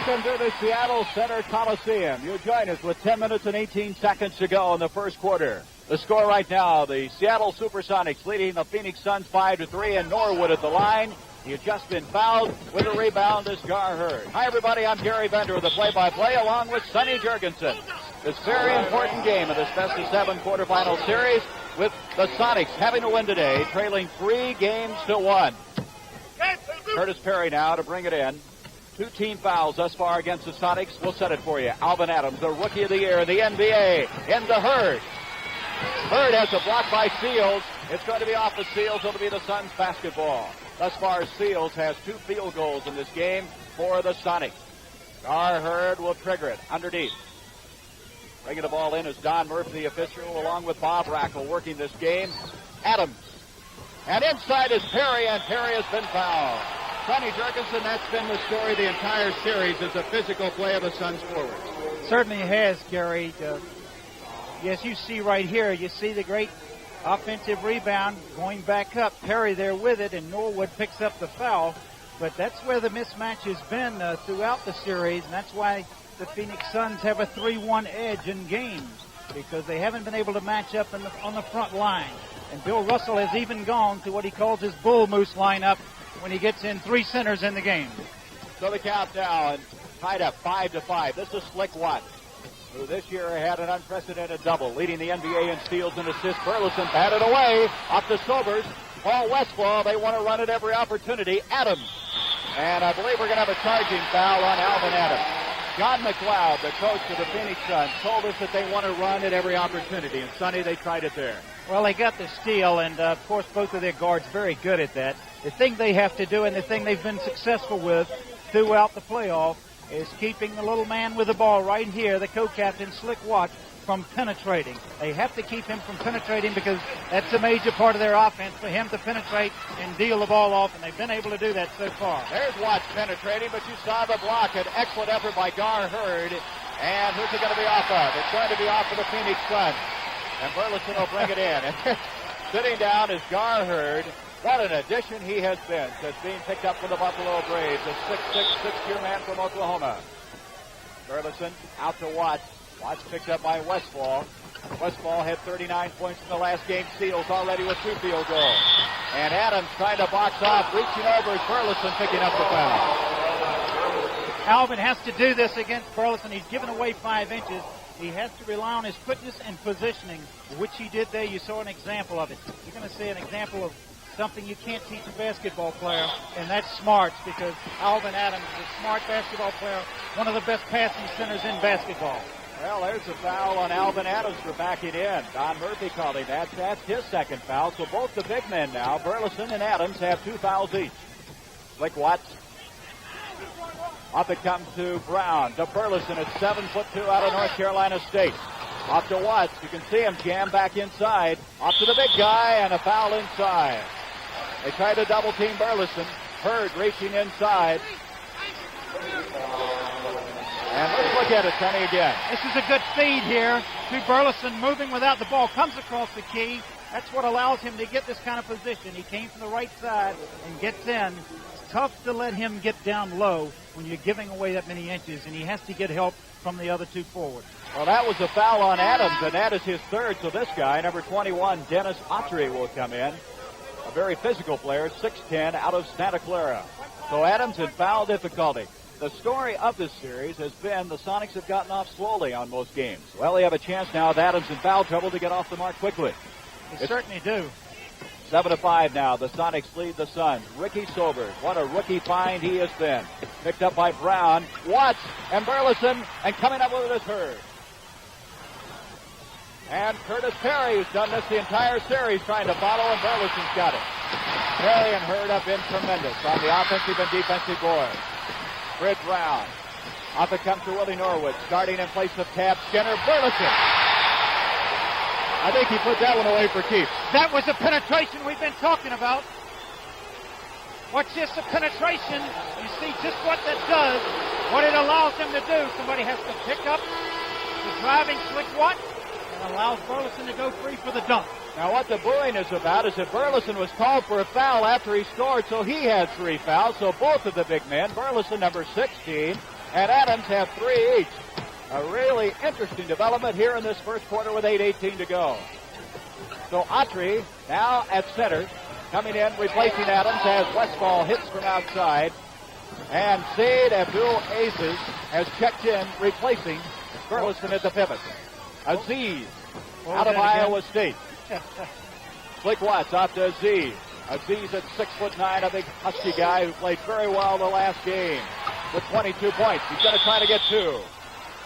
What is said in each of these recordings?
Welcome to the Seattle Center Coliseum. You join us with 10 minutes and 18 seconds to go in the first quarter. The score right now, the Seattle SuperSonics leading the Phoenix Suns 5-3, and Norwood at the line. He has just been fouled. With a rebound is Gar Hurd. Hi, everybody. I'm Gary Bender with the play-by-play, along with Sonny Jurgensen. This very important game of this best-of-7 quarterfinal series, with the Sonics having to win today, trailing 3-1. Curtis Perry now to bring it in. 2 team fouls thus far against the Sonics. We'll set it for you. Alvin Adams, the Rookie of the Year in the NBA, into Hurd. Hurd has a block by Seals. It's going to be off the Seals. It'll be the Suns basketball. Thus far, Seals has 2 field goals in this game for the Sonics. Gar Hurd will trigger it underneath. Bringing the ball in is Don Murphy, the official, along with Bob Rackle working this game. Adams. And inside is Perry, and Perry has been fouled. Sonny Jurgensen, that's been the story the entire series, is the physical play of the Suns forwards. Certainly has, Gary. Yes, you see right here, you see the great offensive rebound going back up. Perry there with it, and Norwood picks up the foul. But that's where the mismatch has been throughout the series, and that's why the Phoenix Suns have a 3-1 edge in games, because they haven't been able to match up on the front line. And Bill Russell has even gone to what he calls his bull moose lineup when he gets in 3 centers in the game. So the count now, and tied up 5-5. This is Slick Watt, who this year had an unprecedented double, leading the NBA in steals and assists. Burleson batted away off the Sobers. Paul Westphal, they want to run at every opportunity. Adams. And I believe we're going to have a charging foul on Alvin Adams. John McLeod, the coach of the Phoenix Suns, told us that they want to run at every opportunity. And Sonny, they tried it there. Well, they got the steal, and of course both of their guards very good at that. The thing they have to do, and the thing they've been successful with throughout the playoff, is keeping the little man with the ball right here, the co-captain, Slick Watt, from penetrating. They have to keep him from penetrating, because that's a major part of their offense, for him to penetrate and deal the ball off, and they've been able to do that so far. There's Watt penetrating, but you saw the block. An excellent effort by Gar Hurd. And who's it going to be off of? It's going to be off of the Phoenix Suns. And Burleson will bring it in. And sitting down is Gar Hurd. What an addition he has been since being picked up for the Buffalo Braves. A 6'6", 6-year man from Oklahoma. Burleson out to Watts. Watts picked up by Westphal. Westphal had 39 points in the last game. Seals already with 2 field goals. And Adams trying to box off. Reaching over is Burleson picking up the foul. Alvin has to do this against Burleson. He's given away 5 inches. He has to rely on his quickness and positioning, which he did there. You saw an example of it. You're going to see an example of something you can't teach a basketball player, and that's smarts, because Alvin Adams is a smart basketball player, one of the best passing centers in basketball. Well, there's a foul on Alvin Adams for backing in. Don Murphy called him that. That's his second foul. So both the big men now, Burleson and Adams, have 2 fouls each. Slick Watts. Up it comes to Brown. To Burleson at 7'2" out of North Carolina State. Off to Watts. You can see him jam back inside. Off to the big guy, and a foul inside. They try to double team Burleson. Hurd reaching inside. And let's look at it, Sonny, again. This is a good feed here to Burleson, moving without the ball. Comes across the key. That's what allows him to get this kind of position. He came from the right side and gets in. It's tough to let him get down low when you're giving away that many inches, and he has to get help from the other 2 forwards. Well, that was a foul on Adams, and that is his 3rd. So this guy, number 21, Dennis Autry, will come in. A very physical player, 6'10", out of Santa Clara. So Adams in foul difficulty. The story of this series has been the Sonics have gotten off slowly on most games. Well, they have a chance now with Adams in foul trouble to get off the mark quickly. They certainly do. 7-5 now. The Sonics lead the Suns. Ricky Sobers, what a rookie find he has been. Picked up by Brown. Watts and Burleson, and coming up with it is Hurd. And Curtis Perry, who's done this the entire series, trying to follow, and Burleson's got it. Perry and Hurd have been tremendous on the offensive and defensive boards. Fred Brown. Off it comes to Willie Norwood, starting in place of Tab Skinner. Burleson. I think he put that one away for keeps. That was the penetration we've been talking about. Watch this, the penetration. You see just what that does, what it allows them to do. Somebody has to pick up the driving Slick Watt and allows Burleson to go free for the dunk. Now what the booing is about is that Burleson was called for a foul after he scored, so he had 3 fouls. So both of the big men, Burleson number 16 and Adams have 3 each. A really interesting development here in this first quarter with 8:18 to go. So Autry now at center, coming in, replacing Adams as Westphal hits from outside. And Said Abdul Aziz has checked in, replacing Burleson at the pivot. Aziz out of Iowa State. Slick Watts off to Aziz. Aziz at 6'9", a big husky guy who played very well the last game with 22 points. He's going to try to get 2.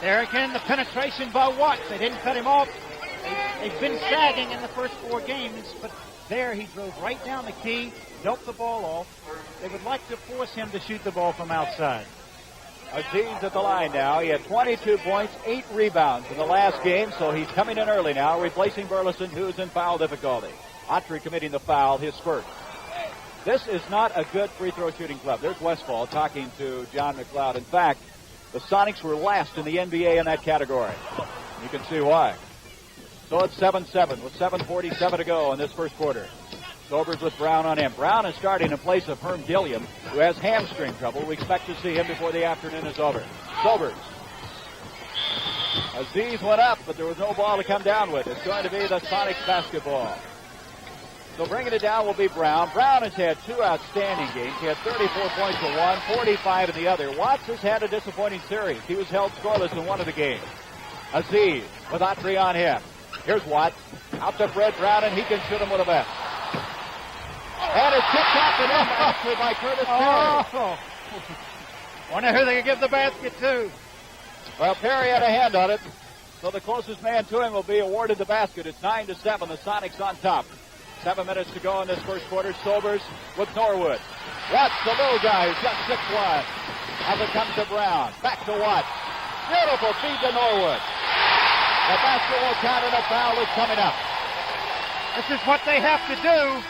There again, the penetration by Watts. They didn't cut him off. They've been sagging in the first 4 games, but there he drove right down the key, doped the ball off. They would like to force him to shoot the ball from outside. Aziz at the line now. He had 22 points, 8 rebounds in the last game, so he's coming in early now, replacing Burleson, who's in foul difficulty. Autry committing the foul, his first. This is not a good free throw shooting club. There's Westphal talking to John McLeod. In fact, the Sonics were last in the NBA in that category. You can see why. So it's 7-7 with 7:47 to go in this first quarter. Sobers with Brown on him. Brown is starting in place of Herm Gilliam, who has hamstring trouble. We expect to see him before the afternoon is over. Sobers. Aziz went up, but there was no ball to come down with. It's going to be the Sonics basketball. So bringing it down will be Brown. Brown has had 2 outstanding games. He had 34 points in one, 45 in the other. Watts has had a disappointing series. He was held scoreless in one of the games. Aziz with Autry on him. Here's Watts. Out to Fred Brown, and he can shoot him with a vest. And it's kicked off and in actually by Curtis Perry. Wonder who they could give the basket to. Well, Perry had a hand on it, so the closest man to him will be awarded the basket. It's 9-7. The Sonics on top. 7 minutes to go in this first quarter. Sobers with Norwood. Watts, the little guy who's got 6'1". As it comes to Brown. Back to Watts. Beautiful feed to Norwood. The basket will count and a foul is coming up. This is what they have to do.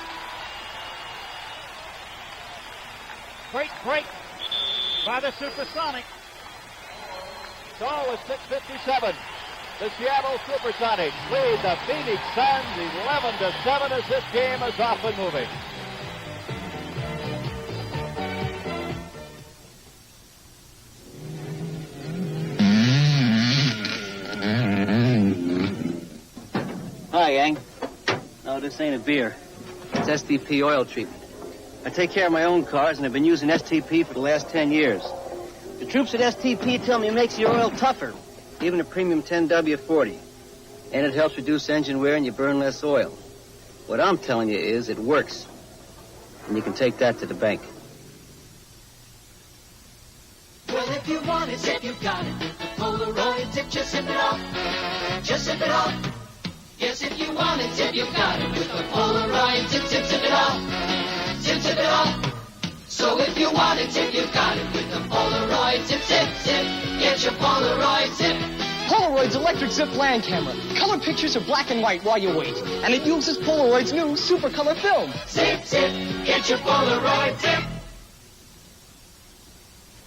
Great break by the SuperSonics. So with 6:57, the Seattle SuperSonics lead the Phoenix Suns 11-7 as this game is off and moving. Hi, gang. No, this ain't a beer. It's STP oil treatment. I take care of my own cars, and I've been using STP for the last 10 years. The troops at STP tell me it makes your oil tougher, even a premium 10W40. And it helps reduce engine wear and you burn less oil. What I'm telling you is it works. And you can take that to the bank. Well, if you want it, if you got it. The Polaroid tip, just sip it up. Just sip it up. Yes, if you want it, if you got it. With the Polaroid tip, sip it up. Sip it up. So if you want it, if you got it. With the Polaroid tip, sip. Get your Polaroid tip. Polaroid's electric zip land camera. Color pictures are black and white while you wait. And it uses Polaroid's new super color film. Zip, get your Polaroid tip.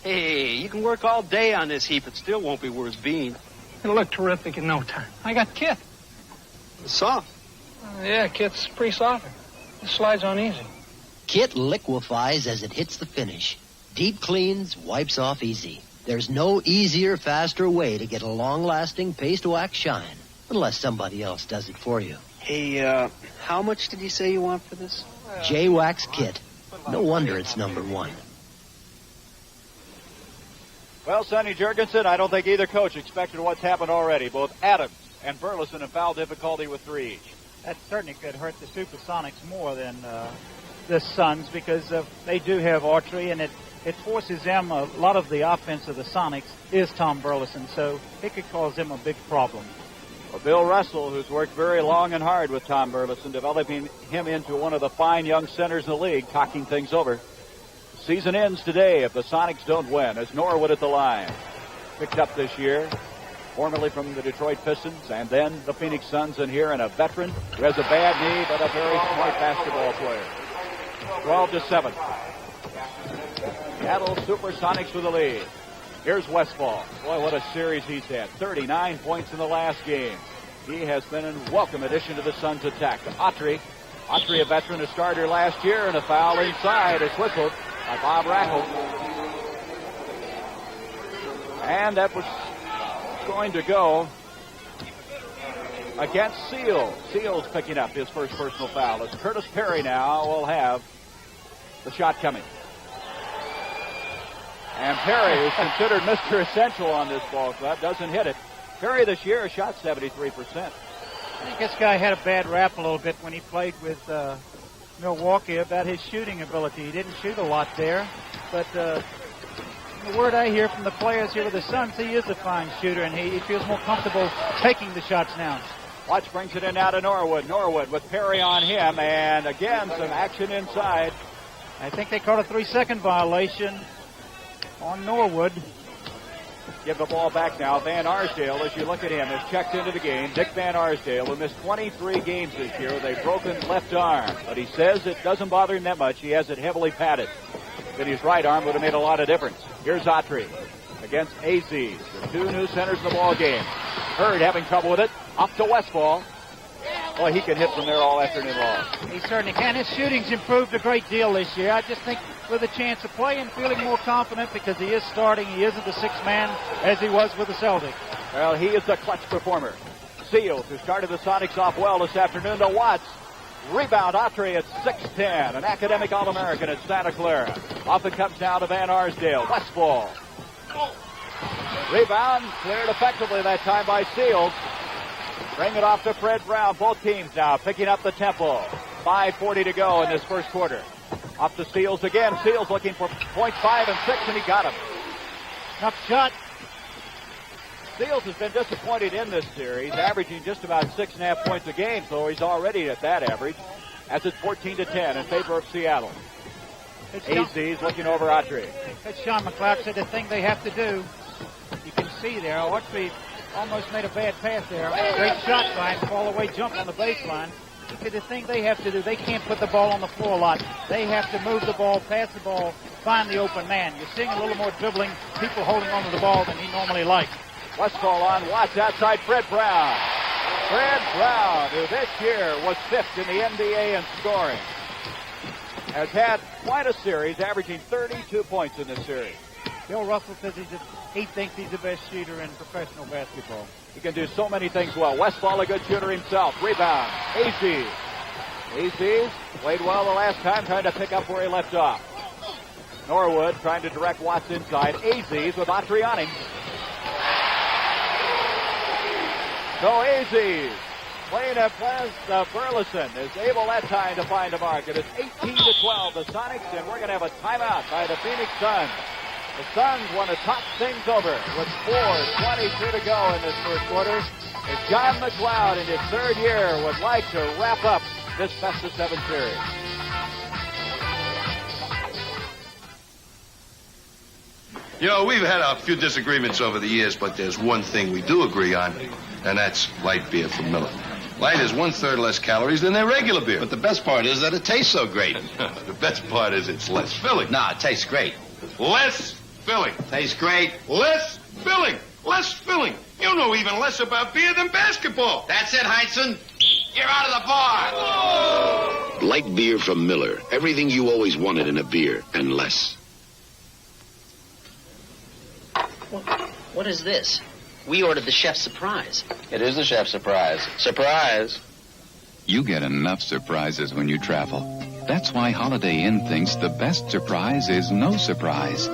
Hey, you can work all day on this heap. It still won't be worth being. It'll look terrific in no time. I got Kit. It's soft. Yeah, Kit's pretty soft. It slides on easy. Kit liquefies as it hits the finish. Deep cleans, wipes off easy. There's no easier, faster way to get a long-lasting paste wax shine, unless somebody else does it for you. Hey, how much did you say you want for this? J-Wax Kit. No wonder it's #1. Well, Sonny Jurgensen, I don't think either coach expected what's happened already. Both Adams and Burleson in foul difficulty with 3 each. That certainly could hurt the SuperSonics more than the Suns because they do have Autry, and it forces them, a lot of the offense of the Sonics is Tom Burleson, so it could cause them a big problem. Well, Bill Russell, who's worked very long and hard with Tom Burleson, developing him into one of the fine young centers in the league, talking things over. Season ends today if the Sonics don't win, as Norwood at the line. Picked up this year, formerly from the Detroit Pistons, and then the Phoenix Suns, and here, and a veteran who has a bad knee, but a very smart basketball player. 12-7. Seattle SuperSonics with the lead. Here's Westphal. Boy, what a series he's had. 39 points in the last game. He has been a welcome addition to the Suns' attack. To Autry. Autry, a veteran, a starter last year, and a foul inside. It's whistled by Bob Rackle. And that was going to go against Seals. Seals picking up his first personal foul as Curtis Perry now will have the shot coming. And Perry, who's considered Mr. Essential on this ball club, doesn't hit it. Perry this year has shot 73%. I think this guy had a bad rap a little bit when he played with Milwaukee about his shooting ability. He didn't shoot a lot there, but the word I hear from the players here with the Suns, he is a fine shooter, and he feels more comfortable taking the shots now. Watch brings it in now to Norwood. Norwood with Perry on him, and again, some action inside. I think they caught a 3-second violation on Norwood. Give the ball back now. Van Arsdale, as you look at him, has checked into the game. Dick Van Arsdale, who missed 23 games this year with a broken left arm. But he says it doesn't bother him that much. He has it heavily padded. That his right arm would have made a lot of difference. Here's Autry against Aziz. The two new centers in the ball game. Hurd having trouble with it. Up to Westphal. Well, he can hit from there all afternoon long. He certainly can. His shooting's improved a great deal this year. I just think with a chance of playing, feeling more confident because he is starting. He isn't the sixth man as he was with the Celtics. Well, he is a clutch performer. Seals, who started the Sonics off well this afternoon, to Watts. Rebound, Autry at 6'10", an academic All-American at Santa Clara. Off it comes now to Van Arsdale. Westphal. Rebound, cleared effectively that time by Seals. Bring it off to Fred Brown. Both teams now picking up the tempo. 5:40 to go in this first quarter. Up to Seals again. Seals looking for points 5 and 6, and he got him. Tough shot. Seals has been disappointed in this series, averaging just about 6.5 points a game, so he's already at that average. As it's 14-10 in favor of Seattle. AZ's looking over Autry. As Sean McLeod said, the thing they have to do, you can see there, Autry almost made a bad pass there. Great shot by him, fall away jump on the baseline. Because the thing they have to do, they can't put the ball on the floor a lot. They have to move the ball, pass the ball, find the open man. You're seeing a little more dribbling, people holding onto the ball than he normally likes. Westphal on Watts outside Fred Brown. Fred Brown, who this year was 5th in the NBA in scoring, has had quite a series, averaging 32 points in this series. Bill Russell says he thinks he's the best shooter in professional basketball. He can do so many things well. Westphal, a good shooter himself. Rebound. Aziz. Aziz played well the last time, trying to pick up where he left off. Norwood trying to direct Watts inside. Aziz with Autry on him. So Aziz playing at Burleson is able that time to find a mark. It is 18-12, the Sonics, and we're going to have a timeout by the Phoenix Suns. The Suns want to talk things over with 4:22 to go in this first quarter. As John McLeod, in his third year, would like to wrap up this best-of-7 series. You know, we've had a few disagreements over the years, but there's one thing we do agree on, and that's light beer from Miller. Light is 1/3 less calories than their regular beer. But the best part is that it tastes so great. The best part is it's less filling. Nah, it tastes great. Less filling. Tastes great. Less filling. Less filling. You know even less about beer than basketball. That's it, Heinsohn. You're out of the bar. Light beer from Miller. Everything you always wanted in a beer, and less. What is this? We ordered the chef's surprise. It is the chef's surprise. Surprise. You get enough surprises when you travel. That's why Holiday Inn thinks the best surprise is no surprise.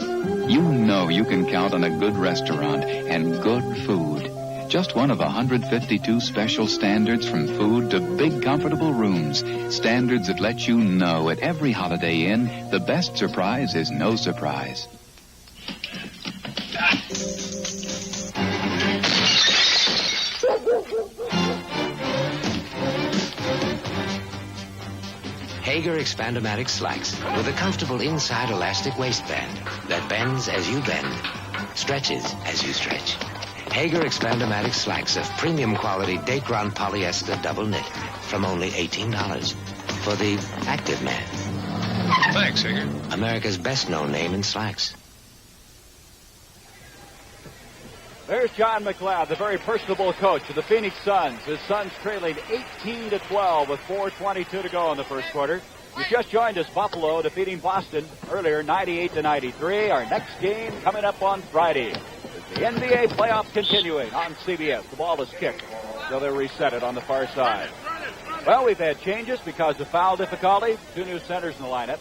You know you can count on a good restaurant and good food. Just one of 152 special standards, from food to big comfortable rooms. Standards that let you know at every Holiday Inn the best surprise is no surprise. Hager Expandomatic Slacks with a comfortable inside elastic waistband that bends as you bend, stretches as you stretch. Hager Expandomatic Slacks of premium quality Dacron polyester double knit from only $18 for the active man. Thanks, Hager. America's best known name in slacks. There's John McLeod, the very personable coach of the Phoenix Suns. His Suns trailing 18-12 with 4:22 to go in the first quarter. You just joined us, Buffalo defeating Boston earlier, 98-93. Our next game coming up on Friday. The The NBA playoffs continuing on CBS. The ball is kicked, so they'll reset it on the far side. Well, we've had changes because of foul difficulty. 2 new centers in the lineup.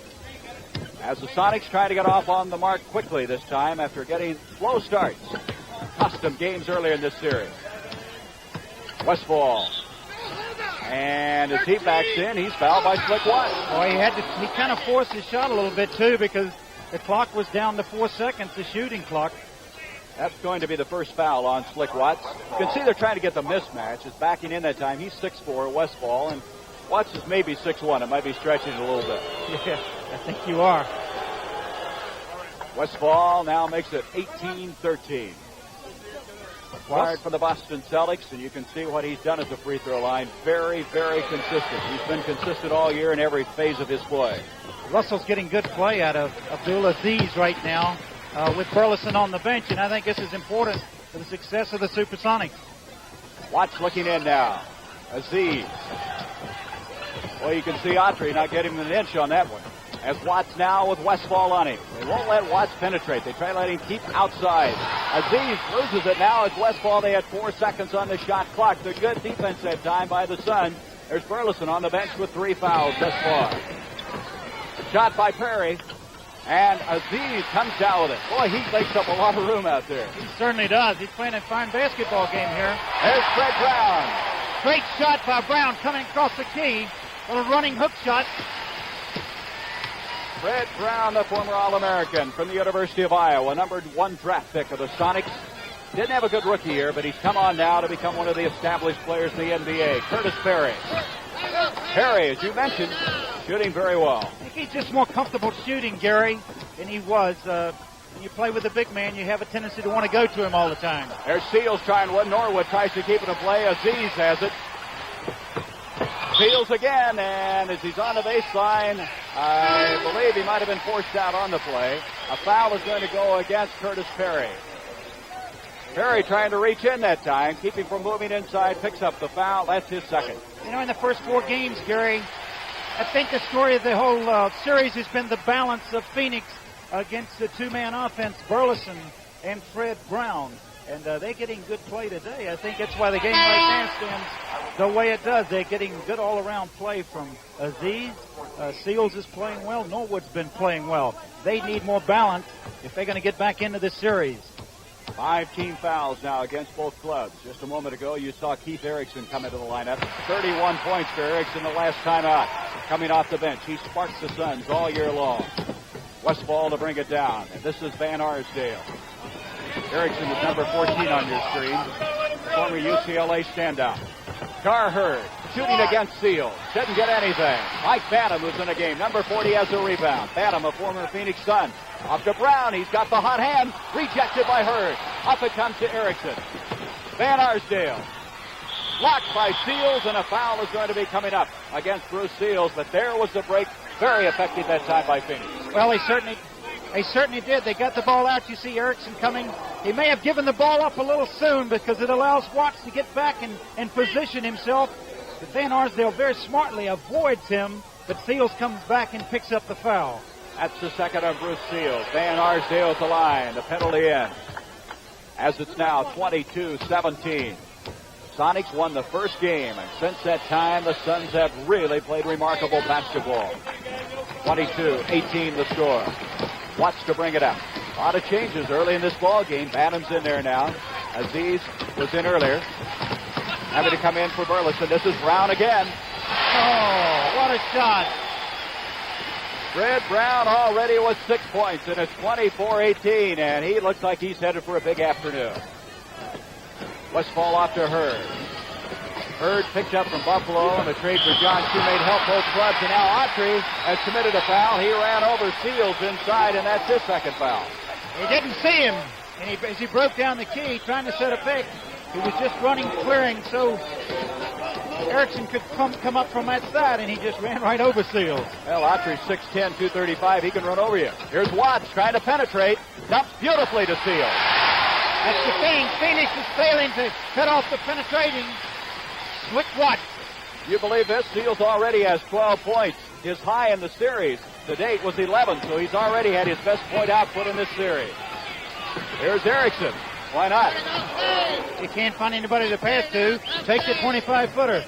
As the Sonics try to get off on the mark quickly this time after getting slow starts. Cost them games earlier in this series. Westphal. And as he backs in, he's fouled by Slick Watts. Well, he kind of forced his shot a little bit, too, because the clock was down to 4 seconds, the shooting clock. That's going to be the first foul on Slick Watts. You can see they're trying to get the mismatch. Is backing in that time. He's 6'4", Westphal, and Watts is maybe 6'1". It might be stretching it a little bit. Yeah, I think you are. Westphal now makes it 18-13. Acquired for the Boston Celtics, and you can see what he's done at the free throw line. Very, very consistent. He's been consistent all year in every phase of his play. Russell's getting good play out of Abdul Aziz right now with Burleson on the bench, and I think this is important for the success of the SuperSonics. Watts looking in now. Aziz. Well, you can see Autry not getting an inch on that one. As Watts now with Westphal on him. They won't let Watts penetrate. They try to let him keep outside. Aziz loses it now as Westphal. They had 4 seconds on the shot clock. The good defense that time by the Suns. There's Burleson on the bench with 3 fouls thus far. Shot by Perry. And Aziz comes down with it. Boy, he takes up a lot of room out there. He certainly does. He's playing a fine basketball game here. There's Fred Brown. Great shot by Brown coming across the key. A little running hook shot. Fred Brown, the former All-American from the University of Iowa, numbered 1 draft pick of the Sonics. Didn't have a good rookie year, but he's come on now to become one of the established players in the NBA. Curtis Perry. Perry, as you mentioned, shooting very well. I think he's just more comfortable shooting, Gary, than he was. When you play with a big man, you have a tendency to want to go to him all the time. There's Seals trying one. Norwood tries to keep it in play. Aziz has it. Seals again, and as he's on the baseline, I believe he might have been forced out on the play. A foul is going to go against Curtis Perry. Perry trying to reach in that time, keep him from moving inside, picks up the foul. That's his second. You know, in the first 4 games, Gary, I think the story of the whole series has been the balance of Phoenix against the 2-man offense, Burleson and Fred Brown. And they're getting good play today. I think that's why the game right now stands the way it does. They're getting good all-around play from Aziz. Seals is playing well. Norwood's been playing well. They need more balance if they're going to get back into this series. 5 team fouls now against both clubs. Just a moment ago, you saw Keith Erickson come into the lineup. 31 points for Erickson the last time out. Coming off the bench, he sparks the Suns all year long. Westphal to bring it down. And this is Van Arsdale. Erickson is number 14 on your screen. Former UCLA standout. Carherd shooting against Seals. Didn't get anything. Mike Bantam, who's in the game. Number 40 has a rebound. Bantam, a former Phoenix Sun. Off to Brown. He's got the hot hand. Rejected by Hurd. Up it comes to Erickson. Van Arsdale. Blocked by Seals, and a foul is going to be coming up against Bruce Seals. But there was the break. Very effective that time by Phoenix. Well, they certainly did. They got the ball out. You see Erickson coming. He may have given the ball up a little soon because it allows Watts to get back and position himself. But Van Arsdale very smartly avoids him, but Seals comes back and picks up the foul. That's the second on Bruce Seals. Van Arsdale at the line. The penalty in. As it's now 22-17. Sonics won the first game, and since that time, the Suns have really played remarkable basketball. 22-18 the score. Watts to bring it up. A lot of changes early in this ball game. Bantam's in there now. Aziz was in earlier. Having to come in for Burleson. This is Brown again. Oh, what a shot. Fred Brown already with 6 points, and it's 24-18, and he looks like he's headed for a big afternoon. Westphal off to Hurd. Hurd picked up from Buffalo, and the trade for John Shoemate helped both clubs, and now Autry has committed a foul. He ran over Seals inside, and that's his second foul. He didn't see him, and as he broke down the key, trying to set a pick, he was just running, clearing, so Erickson could come up from that side, and he just ran right over Seals. Well, Autry's 6'10", 235. He can run over you. Here's Watts trying to penetrate. Dumps beautifully to Seals. That's the thing. Phoenix is failing to cut off the penetrating. Slick Watts. You believe this? Seals already has 12 points. His high in the series to date was 11, so he's already had his best point output in this series. Here's Erickson. Why not? You can't find anybody to pass to. Take the 25-footer.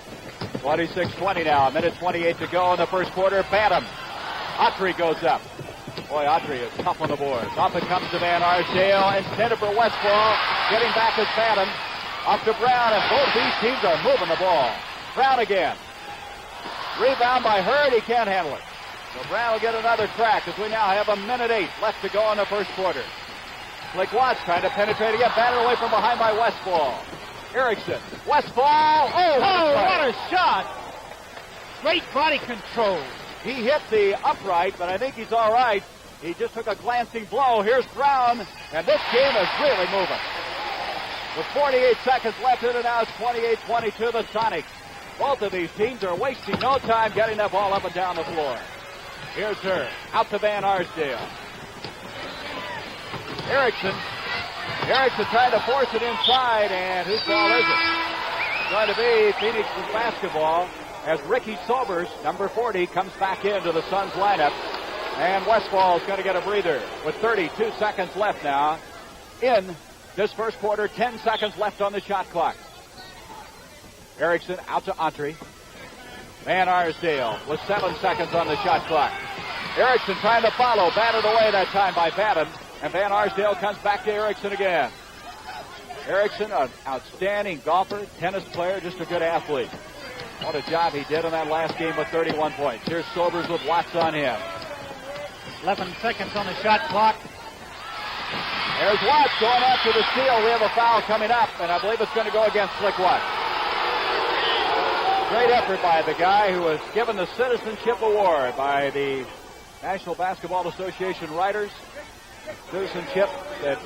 26-20 now. A minute 28 to go in the first quarter. Bantam. Autry goes up. Boy, Autry is tough on the boards. Off it comes to Van Arsdale. Intended for Westphal. Getting back is Bantam. Up to Brown, and both these teams are moving the ball. Brown again. Rebound by Hurd. He can't handle it. So Brown will get another crack as we now have a minute 8 left to go in the first quarter. Slick Watts trying to penetrate again. Batted away from behind by Westphal. Erickson. Westphal. Oh, what a shot. Great body control. He hit the upright, but I think he's all right. He just took a glancing blow. Here's Brown, and this game is really moving. With 48 seconds left in it now, it's 28-22 the Sonics. Both of these teams are wasting no time getting that ball up and down the floor. Here's her. Out to Van Arsdale. Erickson trying to force it inside, and whose ball is it? It's going to be Phoenix's basketball as Ricky Sobers, number 40, comes back into the Suns lineup. And Westphal is going to get a breather with 32 seconds left now in this first quarter. 10 seconds left on the shot clock. Erickson out to Autry. Van Arsdale with 7 seconds on the shot clock. Erickson trying to follow. Batted away that time by Bantam. And Van Arsdale comes back to Erickson again. Erickson, an outstanding golfer, tennis player, just a good athlete. What a job he did in that last game with 31 points. Here's Sobers with Watts on him. 11 seconds on the shot clock. There's Watts going after the steal. We have a foul coming up, and I believe it's going to go against Slick Watts. Great effort by the guy who was given the Citizenship Award by the National Basketball Association writers. Citizenship that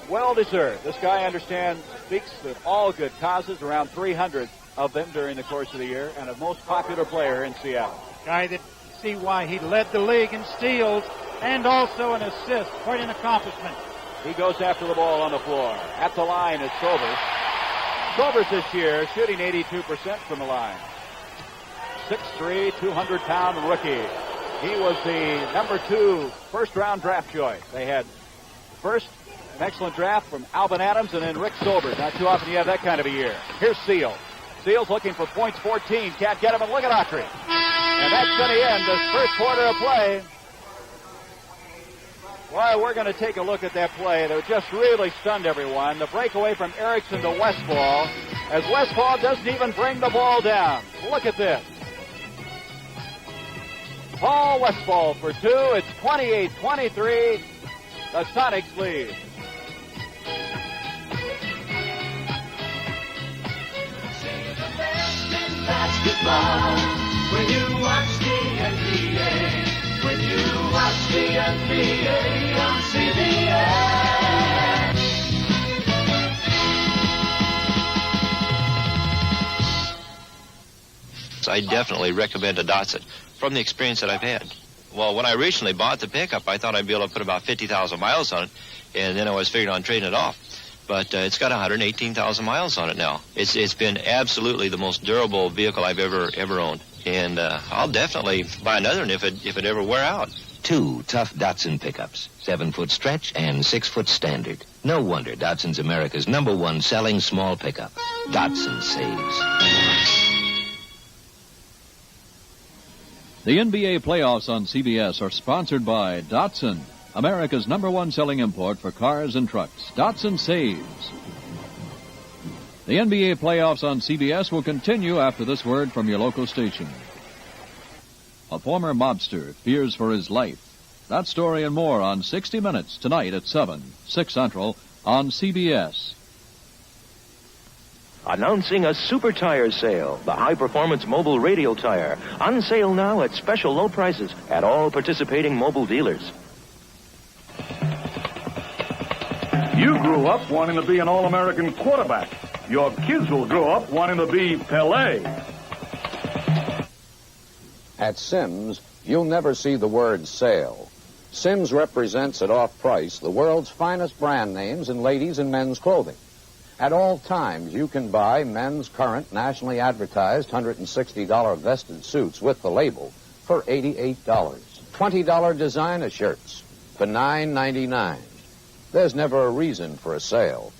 well deserved. This guy, I understand, speaks to all good causes, around 300 of them during the course of the year, and a most popular player in Seattle. Guy that see why he led the league in steals and also an assist. Quite an accomplishment. He goes after the ball on the floor. At the line is Sobers. Sobers this year shooting 82% from the line. 6'3", 200-pound rookie. He was the number 2 first-round draft choice. They had first an excellent draft from Alvin Adams and then Rick Sobers. Not too often you have that kind of a year. Here's Seal. Seal's looking for points 14. Can't get him, and look at Autry. And that's going to end this first quarter of play. Well, we're going to take a look at that play that just really stunned everyone. The breakaway from Erickson to Westphal, as Westphal doesn't even bring the ball down. Look at this. Paul Westphal for 2. It's 28-23. The Sonics lead. Basketball, when you watch the NBA, when you watch the NBA on CBS. I definitely recommend a Datsun from the experience that I've had. Well, when I originally bought the pickup, I thought I'd be able to put about 50,000 miles on it, and then I was figuring on trading it off. But it's got 118,000 miles on it now. It's been absolutely the most durable vehicle I've ever owned. And I'll definitely buy another one if it ever wear out. 2 tough Datsun pickups, 7-foot stretch and 6-foot standard. No wonder Datsun's America's #1 selling small pickup. Datsun saves. The NBA playoffs on CBS are sponsored by Datsun, America's #1 selling import for cars and trucks. Datsun saves. The NBA playoffs on CBS will continue after this word from your local station. A former mobster fears for his life. That story and more on 60 Minutes tonight at 7, 6 Central on CBS. Announcing a super tire sale, the high-performance mobile radial tire. On sale now at special low prices at all participating mobile dealers. You grew up wanting to be an All-American quarterback. Your kids will grow up wanting to be Pelé. At Simms, you'll never see the word sale. Simms represents at off price the world's finest brand names in ladies' and men's clothing. At all times, you can buy men's current nationally advertised $160 vested suits with the label for $88. $20 designer shirts for $9.99. There's never a reason for a sale.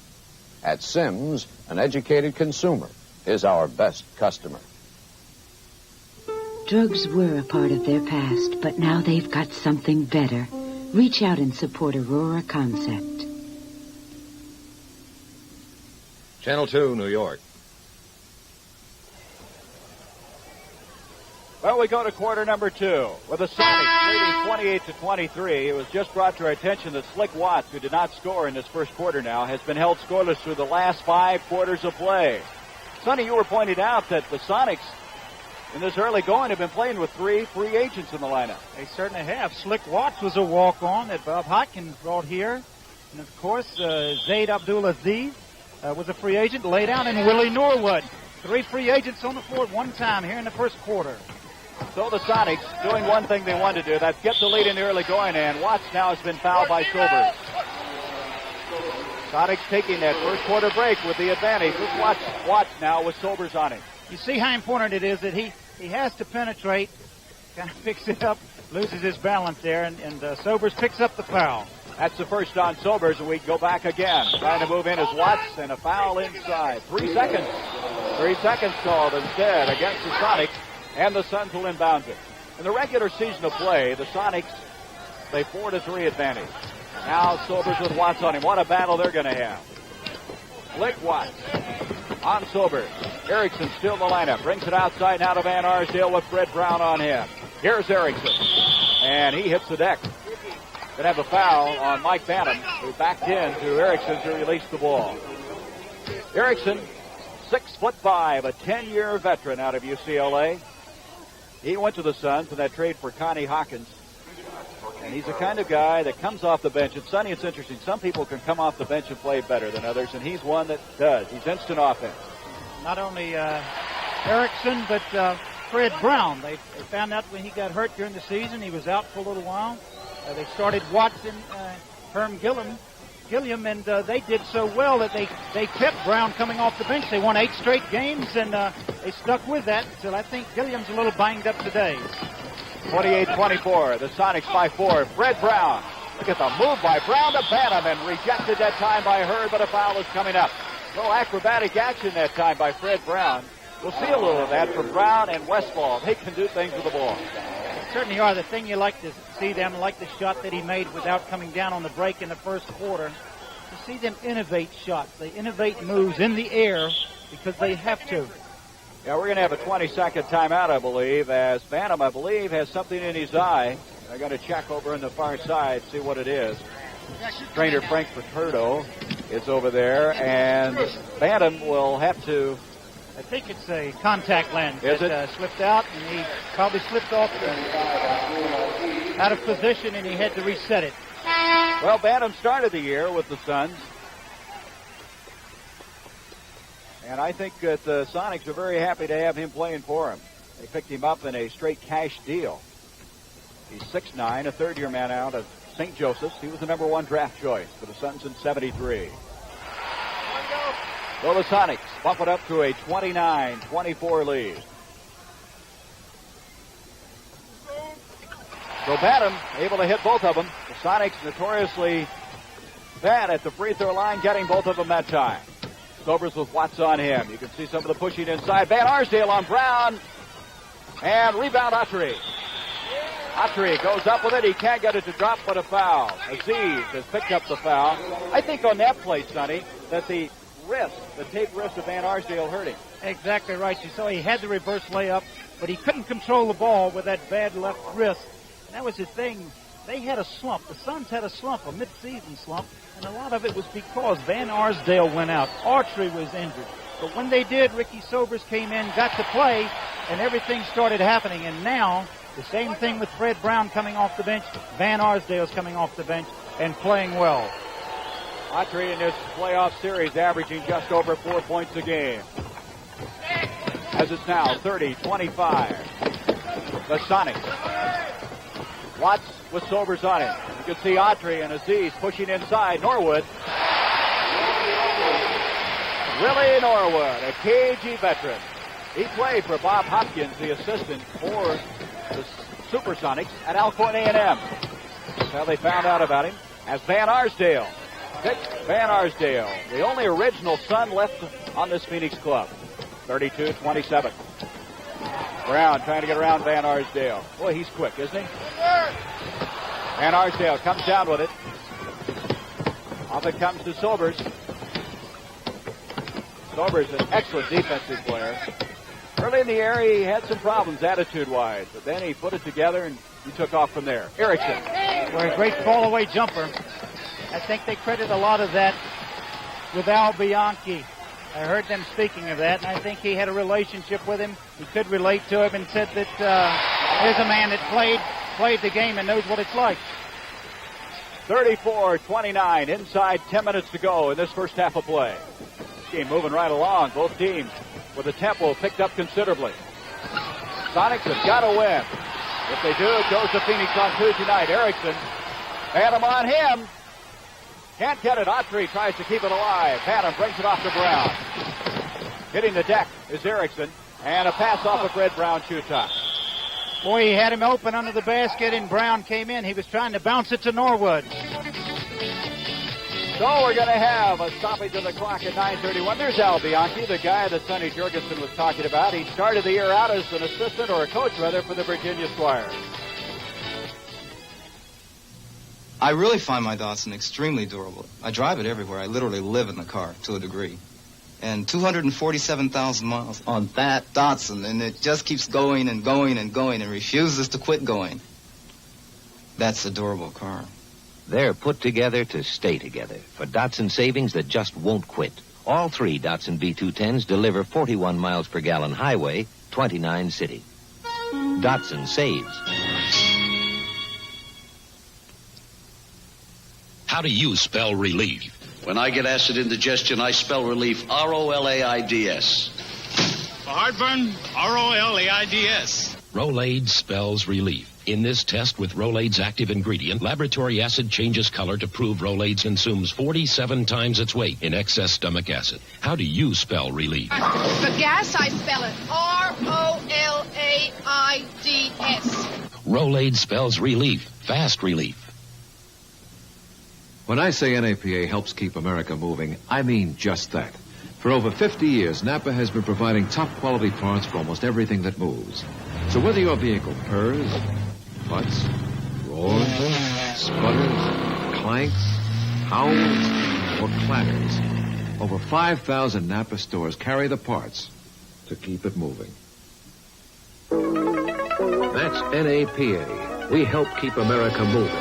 At Sims, an educated consumer is our best customer. Drugs were a part of their past, but now they've got something better. Reach out and support Aurora Concept. Channel 2, New York. Well, we go to quarter number 2 with the Sonics leading 28-23. It was just brought to our attention that Slick Watts, who did not score in this first quarter now, has been held scoreless through the last 5 quarters of play. Sonny, you were pointing out that the Sonics in this early going have been playing with 3 free agents in the lineup. They certainly have. Slick Watts was a walk-on that Bob Hodkins brought here. And, of course, Zaid Abdulaziz was a free agent, lay down, and Willie Norwood. 3 free agents on the floor at one time here in the first quarter. So the Sonics doing one thing they wanted to do, that's get the lead in the early going, and Watts now has been fouled by Sobers. Sonics taking that first quarter break with the advantage. Let's watch Watts now with Sobers on him. You see how important it is that he has to penetrate, kind of picks it up, loses his balance there, and Sobers picks up the foul. That's the first on Sobers, and we go back again. Trying to move in as Watts, and a foul inside. 3 seconds. 3 seconds called instead against the Sonics, and the Suns will inbound it. In the regular season of play, the Sonics, they 4-3 advantage. Now Sobers with Watts on him. What a battle they're going to have. Slick Watts on Sobers. Erickson still in the lineup. Brings it outside now to Van Arsdale with Fred Brown on him. Here's Erickson. And he hits the deck. Going to have a foul on Mike Bantam, who backed in to Erickson to release the ball. Erickson, 6'5", a 10-year veteran out of UCLA. He went to the Suns in that trade for Connie Hawkins. And he's the kind of guy that comes off the bench. And, Sonny, it's interesting. Some people can come off the bench and play better than others, and he's one that does. He's instant offense. Not only Erickson, but Fred Brown. They found out when he got hurt during the season. He was out for a little while. They started Watson, Herm Gilliam, and they did so well that they kept Brown coming off the bench. They won 8 straight games, and they stuck with that until I think Gilliam's a little banged up today. 28-24, the Sonics by 4. Fred Brown. Look at the move by Brown to Bantam, and rejected that time by Hurd, but a foul is coming up. A little acrobatic action that time by Fred Brown. We'll see a little of that from Brown and Westphal. They can do things with the ball. They certainly are. The thing you like to see them, like the shot that he made without coming down on the break in the first quarter, to see them innovate shots. They innovate moves in the air because they have to. Yeah, we're going to have a 20-second timeout, I believe, as Bantam, I believe, has something in his eye. They're going to check over on the far side, see what it is. Trainer Frank Paterno is over there, and Bantam will have to... I think it's a contact lens that slipped out, and he probably slipped off out of position, and he had to reset it. Well, Bantam started the year with the Suns. And I think that the Sonics are very happy to have him playing for him. They picked him up in a straight cash deal. He's 6'9", a third-year man out of St. Joseph's. He was the number 1 draft choice for the Suns in '73. So the Sonics bump it up to a 29-24 lead. So Bantam able to hit both of them. The Sonics notoriously bad at the free throw line, getting both of them that time. Sobers with Watts on him. You can see some of the pushing inside. Van Arsdale on Brown. And rebound Autry. Autry goes up with it. He can't get it to drop, but a foul. Aziz has picked up the foul. I think on that play, Sonny, that the tape wrist of Van Arsdale hurt him. Exactly right. You saw he had the reverse layup, but he couldn't control the ball with that bad left wrist. And that was the thing. They had a slump. The Suns had a slump, a mid-season slump, and a lot of it was because Van Arsdale went out. Autry was injured. But when they did, Ricky Sobers came in, got to play, and everything started happening. And now, the same thing with Fred Brown coming off the bench. Van Arsdale's coming off the bench and playing well. Autry in this playoff series averaging just over 4 points a game. As it's now 30-25. The Sonics. Watts with Sobers on him. You can see Autry and Aziz pushing inside. Norwood. Willie Norwood, a cagey veteran. He played for Bob Hopkins, the assistant for the SuperSonics at Alcorn A&M. That's how they found out about him. As Van Arsdale Dick Van Arsdale, the only original son left on this Phoenix club. 32-27. Brown trying to get around Van Arsdale. Boy, he's quick, isn't he? Van Arsdale comes down with it. Off it comes to Sobers. Sobers, an excellent defensive player. Early in the air, he had some problems attitude-wise, but then he put it together and he took off from there. Erickson. For a great fall-away jumper. I think they credit a lot of that with Al Bianchi. I heard them speaking of that, and I think he had a relationship with him. He could relate to him and said that here's a man that played the game and knows what it's like. 34-29, inside 10 minutes to go in this first half of play. This game moving right along, both teams with the tempo picked up considerably. Sonics have got to win. If they do, it goes to Phoenix on Tuesday night. Erickson, Phantom on him. Can't get it. Autry tries to keep it alive. Phantom brings it off to Brown. Hitting the deck is Erickson. And a pass off of Red Brown shoot top. Boy, he had him open under the basket, and Brown came in. He was trying to bounce it to Norwood. So we're going to have a stoppage of the clock at 9:31. There's Al Bianchi, the guy that Sonny Jurgensen was talking about. He started the year out as an assistant, or a coach rather, for the Virginia Squires. I really find my Datsun extremely durable. I drive it everywhere. I literally live in the car to a degree. And 247,000 miles on that Datsun, and it just keeps going and going and going and refuses to quit going. That's a durable car. They're put together to stay together for Datsun savings that just won't quit. All three Datsun B210s deliver 41 miles per gallon highway, 29 city. Datsun saves. How do you spell relief? When I get acid indigestion, I spell relief R-O-L-A-I-D-S. For heartburn, R-O-L-A-I-D-S. Rolaids spells relief. In this test with Rolaids active ingredient, laboratory acid changes color to prove Rolaids consumes 47 times its weight in excess stomach acid. How do you spell relief? For gas, I spell it R-O-L-A-I-D-S. Rolaids spells relief. Fast relief. When I say NAPA helps keep America moving, I mean just that. For over 50 years, Napa has been providing top-quality parts for almost everything that moves. So whether your vehicle purrs, butts, roars, sputters, clanks, howls, or clatters, over 5,000 Napa stores carry the parts to keep it moving. That's NAPA. We help keep America moving.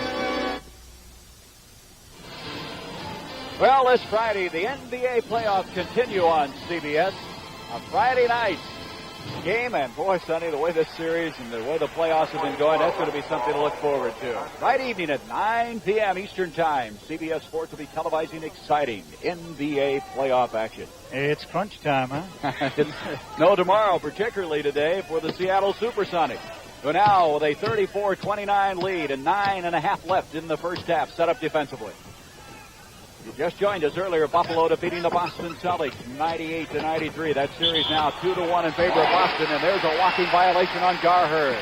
Well, this Friday, the NBA playoffs continue on CBS. A Friday night game, and boy, Sonny, the way this series and the way the playoffs have been going, that's going to be something to look forward to. Friday evening at 9 p.m. Eastern Time, CBS Sports will be televising exciting NBA playoff action. It's crunch time, huh? No tomorrow, particularly today, for the Seattle SuperSonics, who now with a 34-29 lead and 9.5 left in the first half, set up defensively. You just joined us earlier. Buffalo defeating the Boston Celtics 98-93. That series now 2-1 in favor of Boston, and there's a walking violation on Garhurd.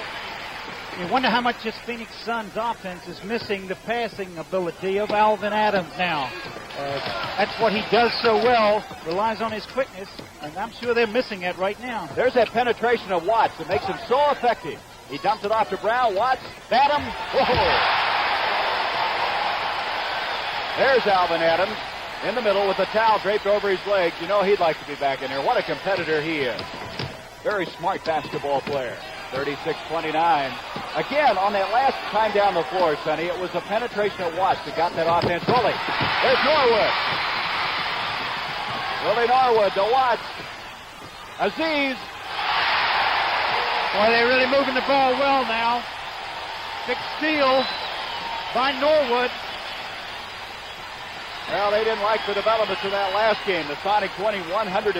You wonder how much this Phoenix Suns offense is missing the passing ability of Alvin Adams now. That's what he does so well, relies on his quickness, and I'm sure they're missing it right now. There's that penetration of Watts that makes him so effective. He dumps it off to Brown. Watts, Adam, whoa! There's Alvin Adams in the middle with the towel draped over his legs. You know he'd like to be back in there. What a competitor he is. Very smart basketball player. 36-29. Again, on that last time down the floor, Sonny, it was a penetration of Watts that got that offense rolling. There's Norwood. Willie Norwood to Watts. Aziz. Boy, they're really moving the ball well now. Big steal by Norwood. Well, they didn't like the developments of that last game. The Sonics winning 130-114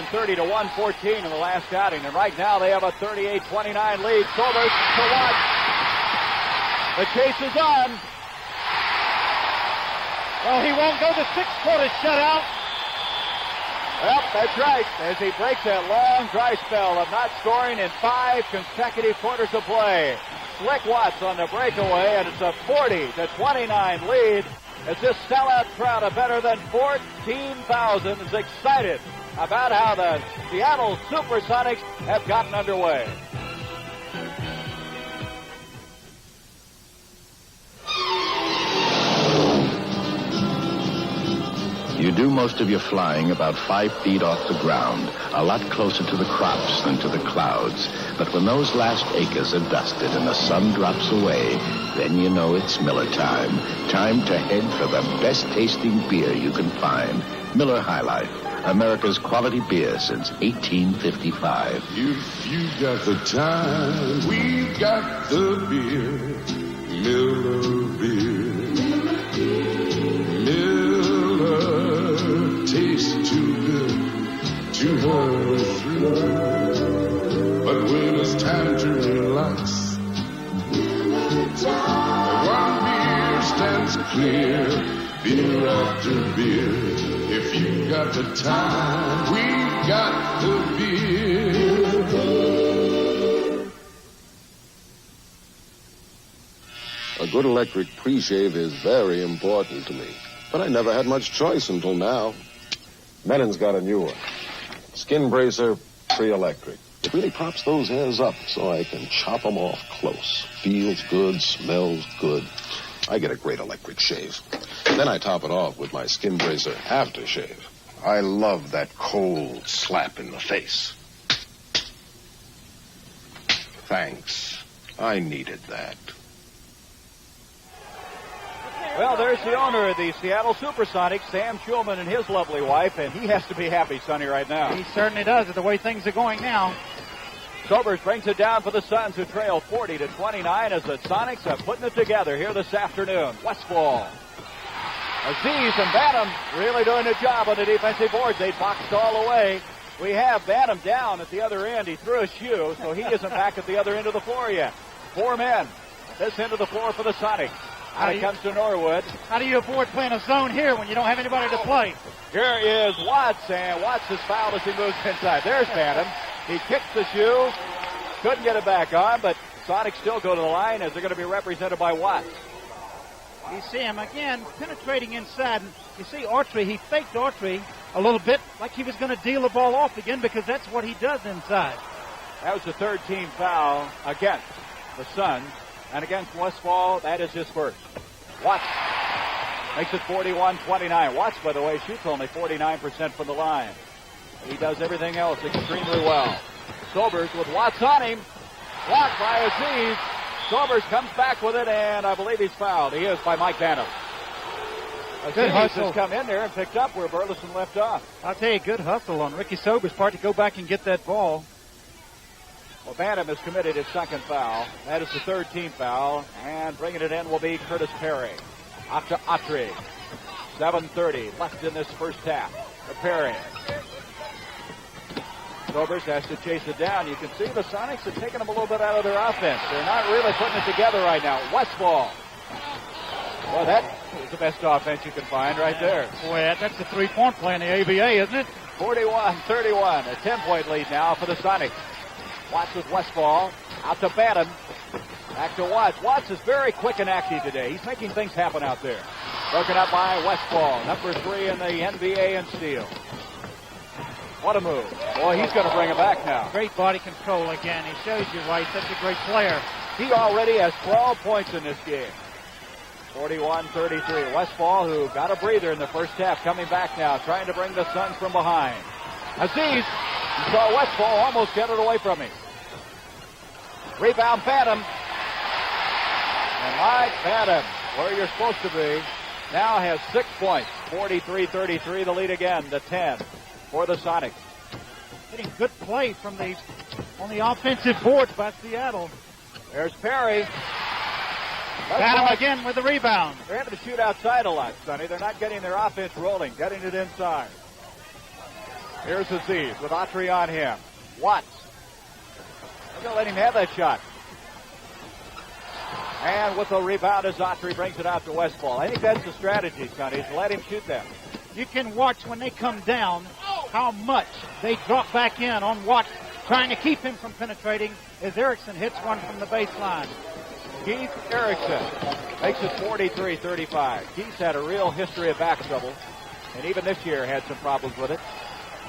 in the last outing. And right now they have a 38-29 lead. Sobers to Watts. The chase is on. Well, he won't go the 6-quarter shutout. Well, that's right. As he breaks that long dry spell of not scoring in 5 consecutive quarters of play. Slick Watts on the breakaway, and it's a 40-29 lead as this sellout crowd of better than 14,000 is excited about how the Seattle SuperSonics have gotten underway. You do most of your flying about 5 feet off the ground, a lot closer to the crops than to the clouds. But when those last acres are dusted and the sun drops away, then you know it's Miller time. Time to head for the best tasting beer you can find. Miller High Life, America's quality beer since 1855. If you got the time, we've got the beer. Miller beer. Miller tastes too good to hurry through. But when it's time to relax, one beer stands clear, beer after beer. If you got the time, we've got the beer. A good electric pre-shave is very important to me, but I never had much choice until now. Menon's got a new one. Skin Bracer Pre-Electric. It really props those hairs up so I can chop them off close. Feels good, smells good. I get a great electric shave. Then I top it off with my Skin Bracer aftershave. I love that cold slap in the face. Thanks. I needed that. Well, there's the owner of the Seattle SuperSonics, Sam Schulman, and his lovely wife, and he has to be happy, Sonny, right now. He certainly does, the way things are going now. Sobers brings it down for the Suns, who trail 40-29 as the Sonics are putting it together here this afternoon. Westphal. Aziz and Bantam really doing a job on the defensive boards. They boxed all away. We have Bantam down at the other end. He threw a shoe, so he isn't back at the other end of the floor yet. 4 men at this end of the floor for the Sonics. Now it comes to Norwood. How do you avoid playing a zone here when you don't have anybody to play? Here is Watts, and Watts is fouled as he moves inside. There's Bantam. He kicked the shoe. Couldn't get it back on, but Sonics still go to the line as they're going to be represented by Watts. You see him again penetrating inside. And you see Autry, he faked Autry a little bit like he was going to deal the ball off again because that's what he does inside. That was the third team foul against the Suns. And against Westphal, that is his first. Watts makes it 41-29. Watts, by the way, shoots only 49% from the line. He does everything else extremely well. Sobers with Watts on him. Blocked by Aziz. Sobers comes back with it, and I believe he's fouled. He is by Mike Bantam. Aziz has come in there and picked up where Burleson left off. I'll tell you, good hustle on Ricky Sobers' part to go back and get that ball. Well, Bantam has committed his second foul. That is the third team foul. And bringing it in will be Curtis Perry. Up to Autry. 7:30 left in this first half. For Perry. Sobers has to chase it down. You can see the Sonics are taking them a little bit out of their offense. They're not really putting it together right now. Westphal. Well, that is the best offense you can find right there. Boy, that's the three-point play in the ABA, isn't it? 41-31. A 10-point lead now for the Sonics. Watts with Westphal. Out to Bantam. Back to Watts. Watts is very quick and active today. He's making things happen out there. Broken up by Westphal. Number 3 in the NBA in steal. What a move. Boy, he's going to bring it back now. Great body control again. He shows you why he's such a great player. He already has 12 points in this game. 41-33. Westphal, who got a breather in the first half, coming back now, trying to bring the Suns from behind. Aziz. You saw Westphal almost get it away from him. Rebound, Bantam. And Mike Bantam, where you're supposed to be, now has 6 points. 43-33, the lead again, to 10 for the Sonics. Getting good play from on the offensive boards by Seattle. There's Perry. Bantam again with the rebound. They're having to shoot outside a lot, Sonny. They're not getting their offense rolling, getting it inside. Here's Aziz with Autry on him. Watts. They're going to let him have that shot. And with the rebound as Autry brings it out to Westphal. I think that's the strategy, Sonny, is let him shoot them. You can watch when they come down how much they drop back in on Watts, trying to keep him from penetrating as Erickson hits one from the baseline. Keith Erickson Makes it 43-35. Keith's had a real history of back trouble, and even this year had some problems with it.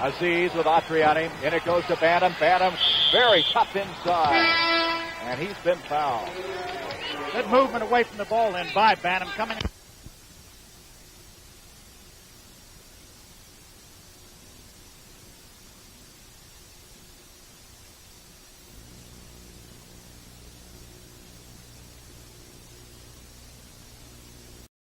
Aziz with Autry on him. In it goes to Bantam. Bantam very tough inside, and he's been fouled. Good movement away from the ball then by Bantam. Coming